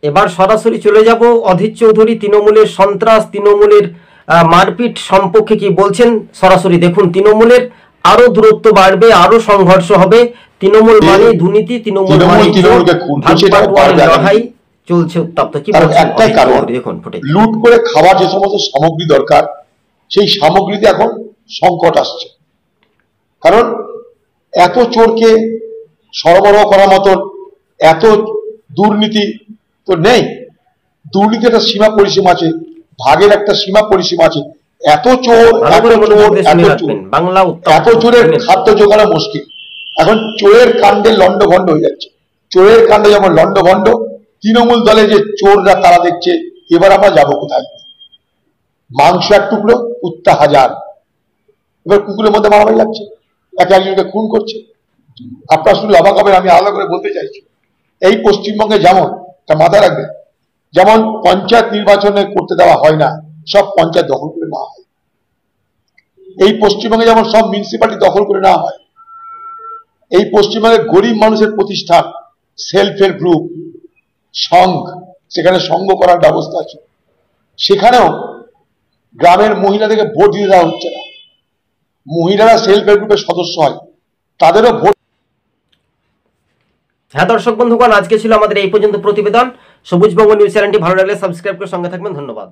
এবার সরাসরি চলে যাব অধীর চৌধুরী তৃণমূলের সন্ত্রাস, তৃণমূলের মারপিট সম্পর্কে কি বলছেন সরাসরি দেখুন। তৃণমূলের আরো দূরত্ব বাড়বে, আরো সংঘর্ষ হবে। তৃণমূল মানে দুর্নীতি, তৃণমূল মানে লড়াই চলছে উত্তপ্ত। কি বলছেন দেখুন ফুটে। লুট করে খাওয়ার যে সমস্ত সামগ্রী দরকার সেই সামগ্রীতে এখন সংকট আসছে, কারণ এত চোরকে সরবরাহ করার মতন এত দুর্নীতি তো নেই। দুর্নীতি একটা সীমা পরিসীমা আছে, ভাগের একটা সীমা পরিসীমা আছে। এত চোর এত চোরের খাদ্য জোগানো মুশকিল। এখন চোরের কাণ্ডে লন্ডভন্ড হয়ে যাচ্ছে। চোরের কাণ্ডে যেমন লন্ডভন্ড, তৃণমূল দলে যে চোররা তারা দেখছে এবার আমরা যাবো কোথায়। মাংস এক টুকরো, কুত্তা হাজার। এবার কুকুরের মধ্যে মারামারি লাগছে, একে একজনকে খুন করছে। আপনারা শুনে অবাক হবেন, আমি আলাদা করে বলতে চাইছি। এই পশ্চিমবঙ্গে যেমন, তা মাথায় রাখবে, যেমন পঞ্চায়েত নির্বাচনে করতে দেওয়া হয় না, সব পঞ্চায়েত দখল করে নেওয়া হয়। এই পশ্চিমবঙ্গে যেমন সব মিউনিসিপালিটি দখল করে নেওয়া হয়। এই পশ্চিমবঙ্গে গরিব মানুষের প্রতিষ্ঠান, সেলফ হেল্প গ্রুপ, সংঘ, সেখানে সংঘ করার ব্যবস্থা আছে, সেখানেও গ্রামের মহিলাদেরকে ভোট দিতে দেওয়া হচ্ছে না। মহিলারা সেলফ হেল্প গ্রুপের সদস্য হয়, তাদেরও ভোট। হ্যাঁ দর্শক বন্ধুগণ, আজকে ছিল আমাদের এই পর্যন্ত প্রতিবেদন। সবুজবঙ্গ নিউজ চ্যানেলটি ভালো লাগলে সাবস্ক্রাইব করে সঙ্গে থাকবেন। ধন্যবাদ।